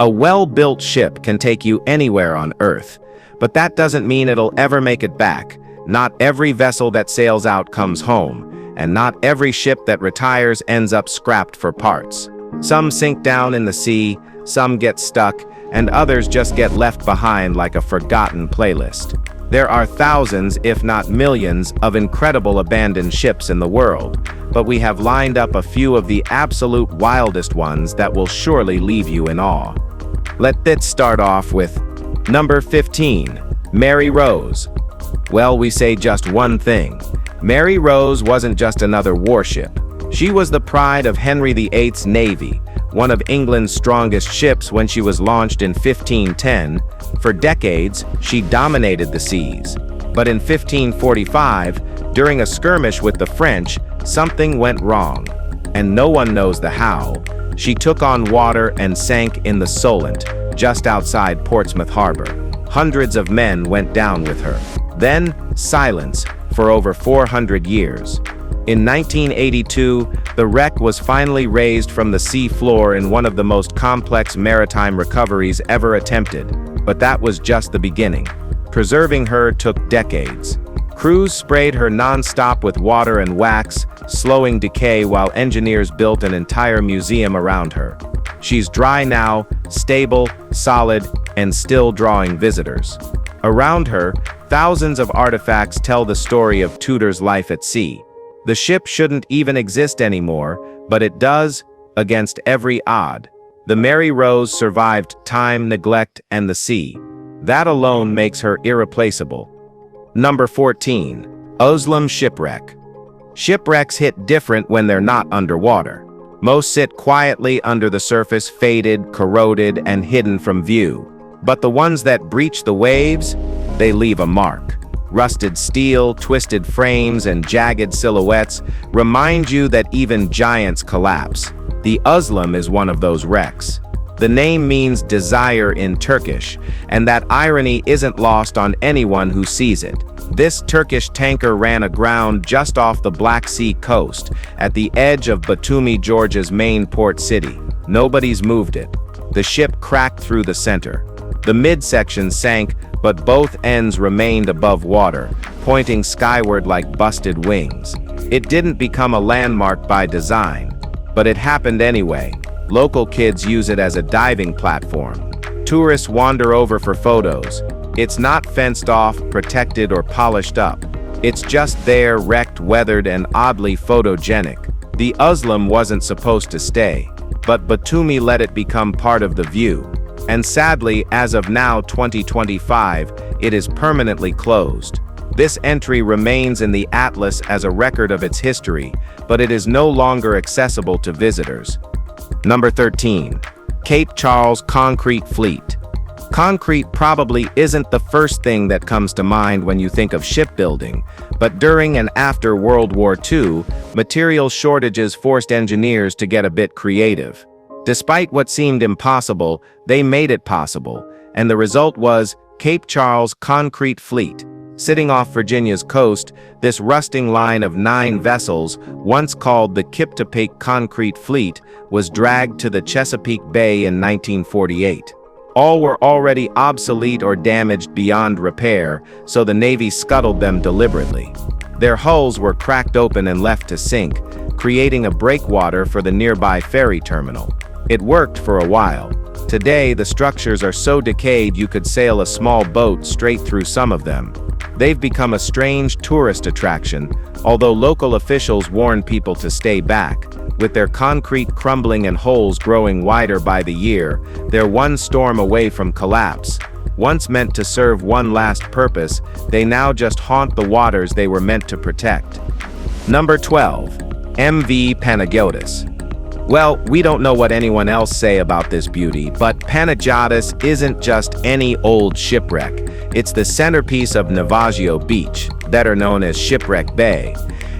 A well-built ship can take you anywhere on Earth, but that doesn't mean it'll ever make it back. Not every vessel that sails out comes home, and not every ship that retires ends up scrapped for parts. Some sink down in the sea, some get stuck, and others just get left behind like a forgotten playlist. There are thousands, if not millions, of incredible abandoned ships in the world, but we have lined up a few of the absolute wildest ones that will surely leave you in awe. Let's start off with number 15, Mary Rose. Well, we say just one thing. Mary Rose wasn't just another warship. She was the pride of Henry VIII's Navy, one of England's strongest ships when she was launched in 1510. For decades, she dominated the seas. But in 1545, during a skirmish with the French, something went wrong. And no one knows the how. She took on water and sank in the Solent, just outside Portsmouth Harbor. Hundreds of men went down with her. Then, silence for over 400 years. In 1982, the wreck was finally raised from the sea floor in one of the most complex maritime recoveries ever attempted. But that was just the beginning. Preserving her took decades. Crews sprayed her non-stop with water and wax, slowing decay while engineers built an entire museum around her. She's dry now, stable, solid, and still drawing visitors. Around her, thousands of artifacts tell the story of Tudor's life at sea. The ship shouldn't even exist anymore, but it does, against every odd. The Mary Rose survived time, neglect, and the sea. That alone makes her irreplaceable. Number 14. Ulam shipwreck. Shipwrecks hit different when they're not underwater. Most sit quietly under the surface, faded, corroded, and hidden from view. But the ones that breach the waves, they leave a mark. Rusted steel, twisted frames, and jagged silhouettes remind you that even giants collapse. The Ulam is one of those wrecks. The name means desire in Turkish, and that irony isn't lost on anyone who sees it. This Turkish tanker ran aground just off the Black Sea coast, at the edge of Batumi, Georgia's main port city. Nobody's moved it. The ship cracked through the center. The midsection sank, but both ends remained above water, pointing skyward like busted wings. It didn't become a landmark by design, but it happened anyway. Local kids use it as a diving platform. Tourists wander over for photos. It's not fenced off, protected, or polished up. It's just there, wrecked, weathered, and oddly photogenic. The Ulam wasn't supposed to stay, but Batumi let it become part of the view. And sadly, as of now, 2025, it is permanently closed. This entry remains in the atlas as a record of its history, but it is no longer accessible to visitors. Number 13. Cape Charles Concrete Fleet. Concrete probably isn't the first thing that comes to mind when you think of shipbuilding, but during and after World War II, material shortages forced engineers to get a bit creative. Despite what seemed impossible, they made it possible, and the result was Cape Charles Concrete Fleet. Sitting off Virginia's coast, this rusting line of 9 vessels, once called the Kiptopeke Concrete Fleet, was dragged to the Chesapeake Bay in 1948. All were already obsolete or damaged beyond repair, so the Navy scuttled them deliberately. Their hulls were cracked open and left to sink, creating a breakwater for the nearby ferry terminal. It worked for a while. Today, the structures are so decayed you could sail a small boat straight through some of them. They've become a strange tourist attraction, although local officials warn people to stay back. With their concrete crumbling and holes growing wider by the year, they're one storm away from collapse. Once meant to serve one last purpose, they now just haunt the waters they were meant to protect. Number 12. MV Panagotus. Well, we don't know what anyone else say about this beauty, but Panagotus isn't just any old shipwreck. It's the centerpiece of Navajo Beach, better known as Shipwreck Bay.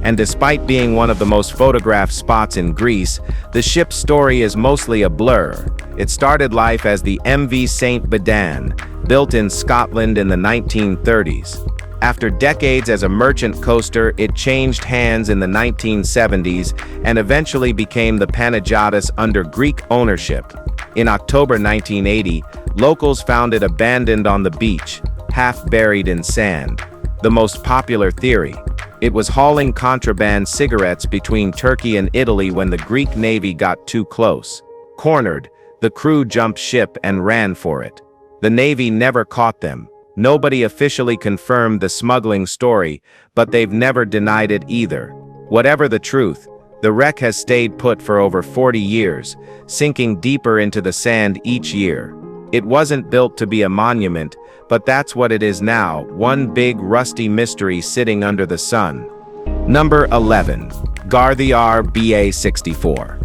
And despite being one of the most photographed spots in Greece, the ship's story is mostly a blur. It started life as the MV St. Bedan, built in Scotland in the 1930s. After decades as a merchant coaster, it changed hands in the 1970s and eventually became the Panagotus under Greek ownership. In October 1980, locals found it abandoned on the beach, half buried in sand. The most popular theory: it was hauling contraband cigarettes between Turkey and Italy when the Greek Navy got too close. Cornered, the crew jumped ship and ran for it. The Navy never caught them. Nobody officially confirmed the smuggling story, but they've never denied it either. Whatever the truth, the wreck has stayed put for over 40 years, sinking deeper into the sand each year. It wasn't built to be a monument, but that's what it is now, one big rusty mystery sitting under the sun. Number 11. Garthar BA-64.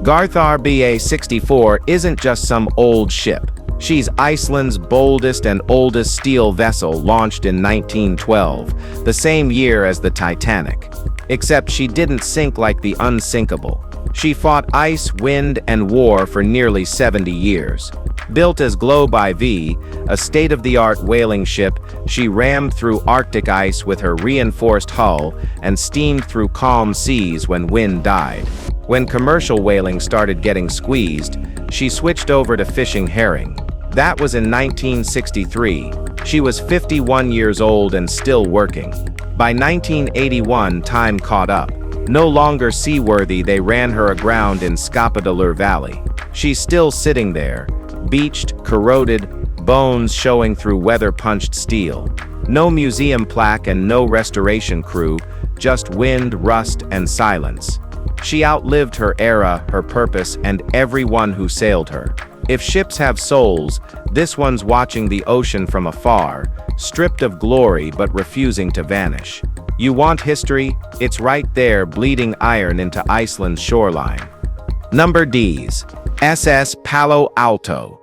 Garthar BA-64 isn't just some old ship. She's Iceland's boldest and oldest steel vessel, launched in 1912, the same year as the Titanic. Except she didn't sink like the unsinkable. She fought ice, wind, and war for nearly 70 years. Built as Globe IV, a state-of-the-art whaling ship, she rammed through Arctic ice with her reinforced hull and steamed through calm seas when wind died. When commercial whaling started getting squeezed, she switched over to fishing herring. That was in 1963. She was 51 years old and still working. By 1981, time caught up. No longer seaworthy, they ran her aground in Skapadalur Valley. She's still sitting there, beached, corroded, bones showing through weather-punched steel. No museum plaque and no restoration crew, just wind, rust, and silence. She outlived her era, her purpose, and everyone who sailed her. If ships have souls, this one's watching the ocean from afar, stripped of glory but refusing to vanish. You want history? It's right there, bleeding iron into Iceland's shoreline. Number D's. SS Palo Alto.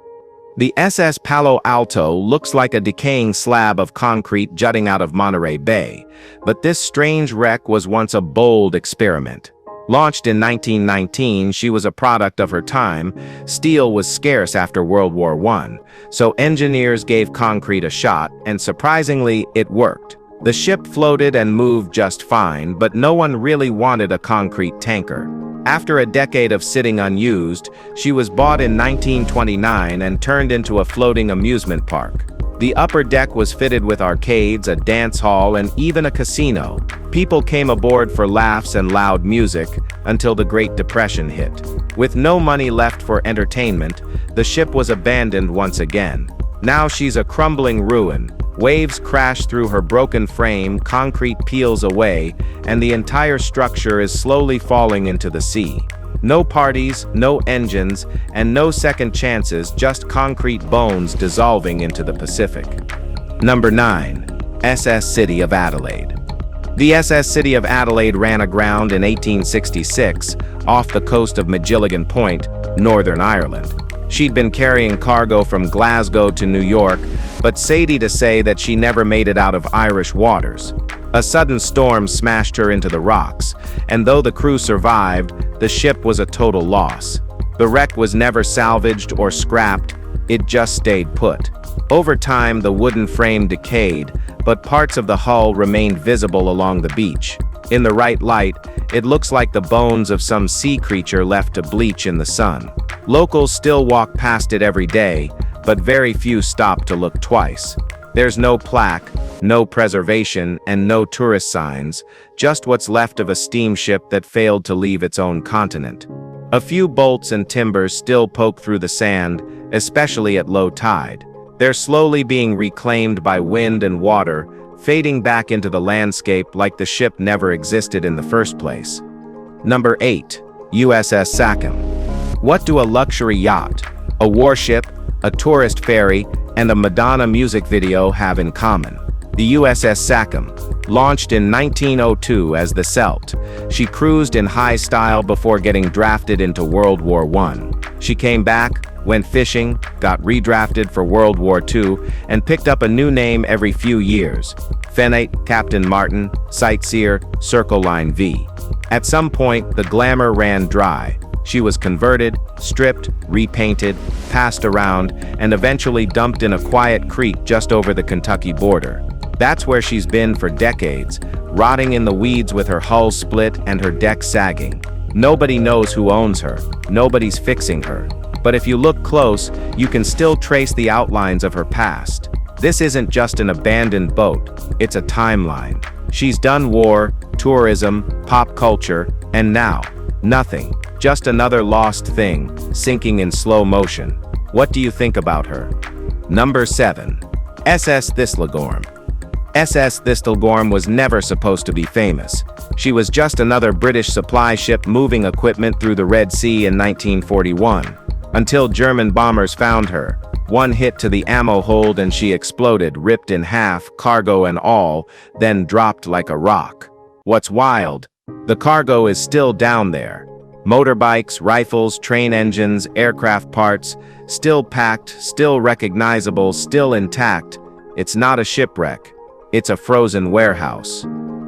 The SS Palo Alto looks like a decaying slab of concrete jutting out of Monterey Bay, but this strange wreck was once a bold experiment. Launched in 1919, she was a product of her time. Steel was scarce after World War I, so engineers gave concrete a shot, and surprisingly, it worked. The ship floated and moved just fine, but no one really wanted a concrete tanker. After a decade of sitting unused, she was bought in 1929 and turned into a floating amusement park. The upper deck was fitted with arcades, a dance hall, and even a casino. People came aboard for laughs and loud music until the Great Depression hit. With no money left for entertainment, the ship was abandoned once again. Now she's a crumbling ruin. Waves crash through her broken frame, concrete peels away, and the entire structure is slowly falling into the sea. No parties, no engines, and no second chances, just concrete bones dissolving into the Pacific. Number 9. SS City of Adelaide. The SS City of Adelaide ran aground in 1866 off the coast of Magilligan Point, Northern Ireland. She'd been carrying cargo from Glasgow to New York, but sadly to say that she never made it out of Irish waters. A sudden storm smashed her into the rocks, and though the crew survived, the ship was a total loss. The wreck was never salvaged or scrapped, it just stayed put. Over time, the wooden frame decayed, but parts of the hull remained visible along the beach. In the right light, it looks like the bones of some sea creature left to bleach in the sun. Locals still walk past it every day, but very few stop to look twice. There's no plaque, no preservation, and no tourist signs, just what's left of a steamship that failed to leave its own continent. A few bolts and timbers still poke through the sand, especially at low tide. They're slowly being reclaimed by wind and water, fading back into the landscape like the ship never existed in the first place. Number 8. USS Sackum. What do a luxury yacht, a warship, a tourist ferry, and a Madonna music video have in common? The USS Sackum, launched in 1902 as the Celt, she cruised in high style before getting drafted into World War I. She came back, went fishing, got redrafted for World War II, and picked up a new name every few years: Fenate, Captain Martin, Sightseer, Circle Line V. At some point, the glamour ran dry. She was converted, stripped, repainted, passed around, and eventually dumped in a quiet creek just over the Kentucky border. That's where she's been for decades, rotting in the weeds with her hull split and her deck sagging. Nobody knows who owns her, nobody's fixing her. But if you look close, you can still trace the outlines of her past. This isn't just an abandoned boat, it's a timeline. She's done war, tourism, pop culture, and now, nothing. Just another lost thing, sinking in slow motion. What do you think about her? Number 7. SS Thistlorn. SS Thistlorn was never supposed to be famous. She was just another British supply ship moving equipment through the Red Sea in 1941. Until German bombers found her. One hit to the ammo hold and she exploded, ripped in half, cargo and all, then dropped like a rock. What's wild? The cargo is still down there. Motorbikes, rifles, train engines, aircraft parts, still packed, still recognizable, still intact. It's not a shipwreck. It's a frozen warehouse.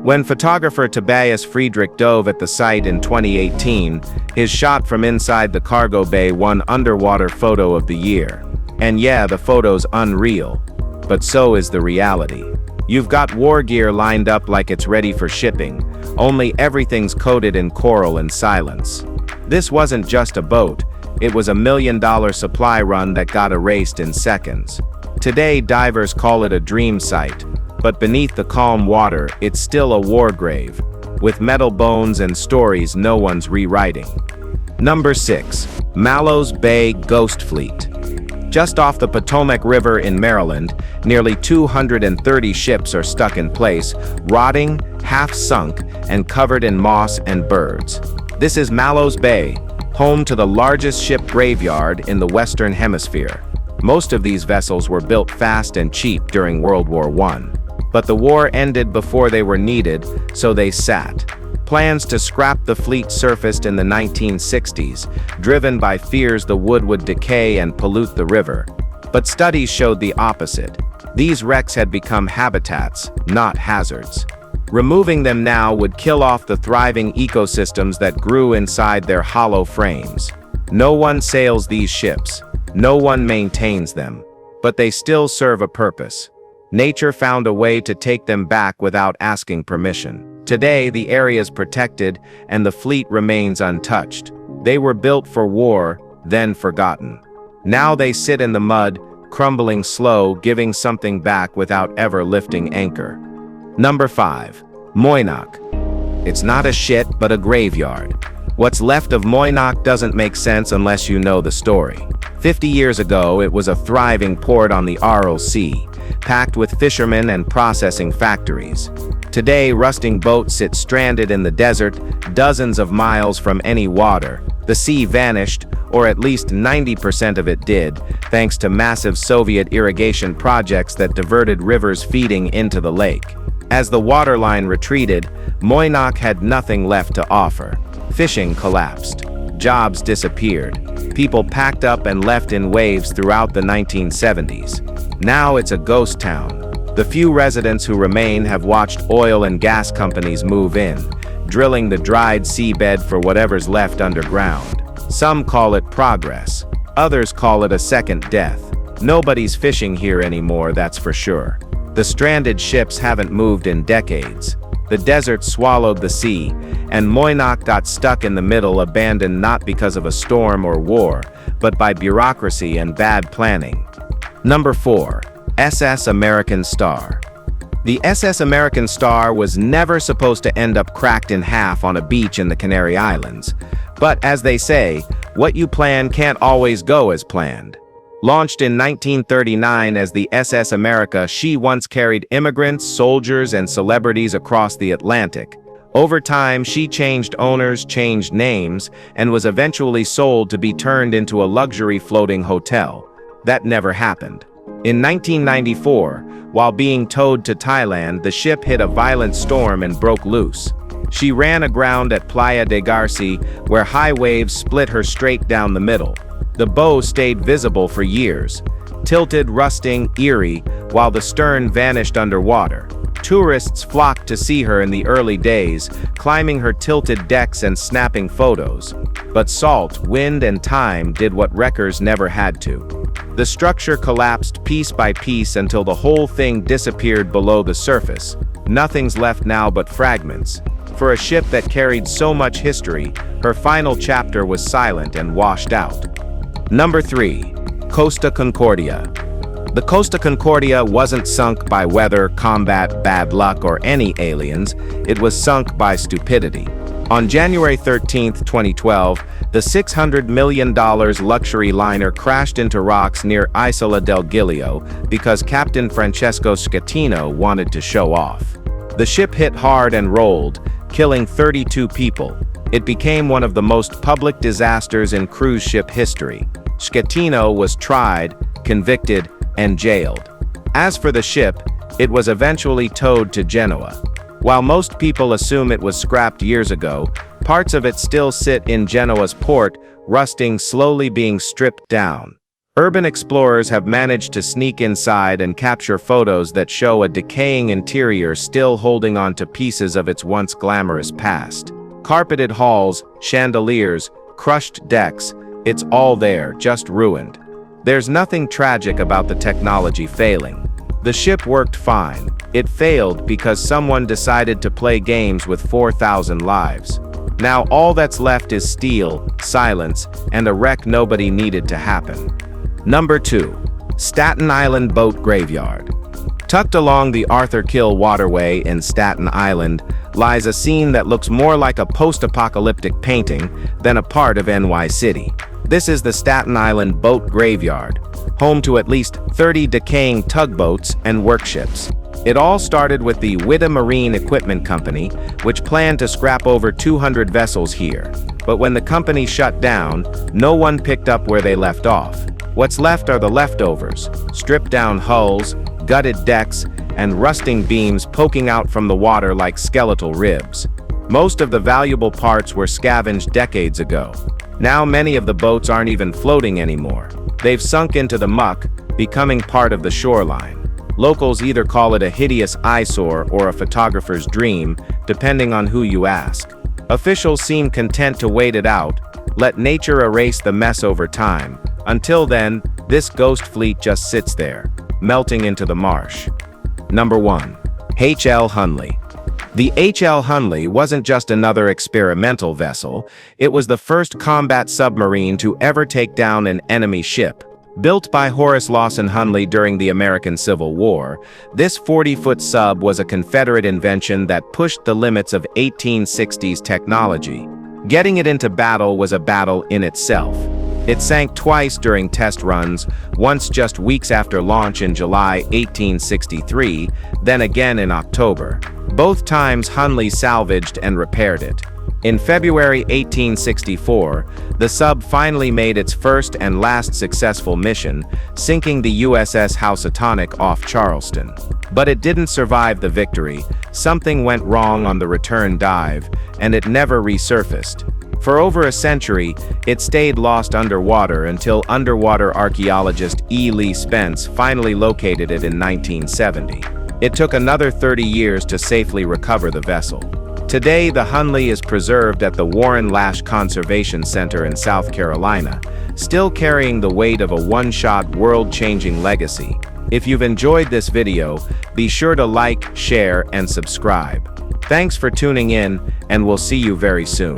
When photographer Tobias Friedrich dove at the site in 2018, his shot from inside the cargo bay won Underwater Photo of the Year. And yeah, the photo's unreal. But so is the reality. You've got war gear lined up like it's ready for shipping, only everything's coated in coral and silence. This wasn't just a boat, it was $1 million supply run that got erased in seconds. Today divers call it a dream site, but beneath the calm water, it's still a war grave, with metal bones and stories no one's rewriting. Number 6. Malows Bay Ghost Fleet. Just off the Potomac River in Maryland, nearly 230 ships are stuck in place, rotting, half sunk, and covered in moss and birds. This is Malows Bay, home to the largest ship graveyard in the Western Hemisphere. Most of these vessels were built fast and cheap during World War I. But the war ended before they were needed, so they sat. Plans to scrap the fleet surfaced in the 1960s, driven by fears the wood would decay and pollute the river. But studies showed the opposite. These wrecks had become habitats, not hazards. Removing them now would kill off the thriving ecosystems that grew inside their hollow frames. No one sails these ships. No one maintains them. But they still serve a purpose. Nature found a way to take them back without asking permission. Today, the area is protected and the fleet remains untouched. They were built for war, then forgotten. Now they sit in the mud, crumbling slow, giving something back without ever lifting anchor. Number 5. Moynock. It's not a shit, but a graveyard. What's left of Moynock doesn't make sense unless you know the story. 50 years ago, it was a thriving port on the Aral Sea, packed with fishermen and processing factories. Today, rusting boats sit stranded in the desert, dozens of miles from any water. The sea vanished, or at least 90% of it did, thanks to massive Soviet irrigation projects that diverted rivers feeding into the lake. As the waterline retreated, Moynock had nothing left to offer. Fishing collapsed. Jobs disappeared. People packed up and left in waves throughout the 1970s. Now it's a ghost town. The few residents who remain have watched oil and gas companies move in, drilling the dried seabed for whatever's left underground. Some call it progress. Others call it a second death. Nobody's fishing here anymore, that's for sure. The stranded ships haven't moved in decades. The desert swallowed the sea, and Moynock got stuck in the middle, abandoned not because of a storm or war, but by bureaucracy and bad planning. Number 4. SS American Star. The SS American Star was never supposed to end up cracked in half on a beach in the Canary Islands. But as they say, what you plan can't always go as planned. Launched in 1939 as the SS America, she once carried immigrants, soldiers, and celebrities across the Atlantic. Over time, she changed owners, changed names, and was eventually sold to be turned into a luxury floating hotel. That never happened. In 1994, while being towed to Thailand, the ship hit a violent storm and broke loose. She ran aground at Playa de Garci, where high waves split her straight down the middle. The bow stayed visible for years, tilted, rusting, eerie, while the stern vanished underwater. Tourists flocked to see her in the early days, climbing her tilted decks and snapping photos. But salt, wind, and time did what wreckers never had to. The structure collapsed piece by piece until the whole thing disappeared below the surface. Nothing's left now but fragments. For a ship that carried so much history, her final chapter was silent and washed out. Number 3. Costa Concordia. The Costa Concordia wasn't sunk by weather, combat, bad luck, or any aliens. It was sunk by stupidity. On January 13, 2012, the $600 million luxury liner crashed into rocks near Isola del Giglio because Captain Francesco Schettino wanted to show off. The ship hit hard and rolled, killing 32 people. It became one of the most public disasters in cruise ship history. Schettino was tried, convicted, and jailed. As for the ship, it was eventually towed to Genoa. While most people assume it was scrapped years ago, parts of it still sit in Genoa's port, rusting, slowly being stripped down. Urban explorers have managed to sneak inside and capture photos that show a decaying interior still holding on to pieces of its once glamorous past. Carpeted halls, chandeliers, crushed decks, it's all there, just ruined. There's nothing tragic about the technology failing. The ship worked fine. It failed because someone decided to play games with 4,000 lives. Now all that's left is steel, silence, and a wreck nobody needed to happen. Number 2. Staten Island Boat Graveyard. Tucked along the Arthur Kill waterway in Staten Island lies a scene that looks more like a post-apocalyptic painting than a part of NY City. This is the Staten Island Boat Graveyard, home to at least 30 decaying tugboats and workships. It all started with the Witta Marine Equipment Company, which planned to scrap over 200 vessels here. But when the company shut down, no one picked up where they left off. What's left are the leftovers: stripped-down hulls, gutted decks, and rusting beams poking out from the water like skeletal ribs. Most of the valuable parts were scavenged decades ago. Now many of the boats aren't even floating anymore. They've sunk into the muck, becoming part of the shoreline. Locals either call it a hideous eyesore or a photographer's dream, depending on who you ask. Officials seem content to wait it out, let nature erase the mess over time. Until then, this ghost fleet just sits there, melting into the marsh. Number 1. H.L. Hunley. The H.L. Hunley wasn't just another experimental vessel, it was the first combat submarine to ever take down an enemy ship. Built by Horace Lawson Hunley during the American Civil War, this 40-foot sub was a Confederate invention that pushed the limits of 1860s technology. Getting it into battle was a battle in itself. It sank twice during test runs, once just weeks after launch in July 1863, then again in October. Both times Hunley salvaged and repaired it. In February 1864, the sub finally made its first and last successful mission, sinking the USS Housatonic off Charleston. But it didn't survive the victory. Something went wrong on the return dive, and it never resurfaced. For over a century, it stayed lost underwater until underwater archaeologist E. Lee Spence finally located it in 1970. It took another 30 years to safely recover the vessel. Today, the Hunley is preserved at the Warren Lash Conservation Center in South Carolina, still carrying the weight of a one-shot, world-changing legacy. If you've enjoyed this video, be sure to like, share, and subscribe. Thanks for tuning in, and we'll see you very soon.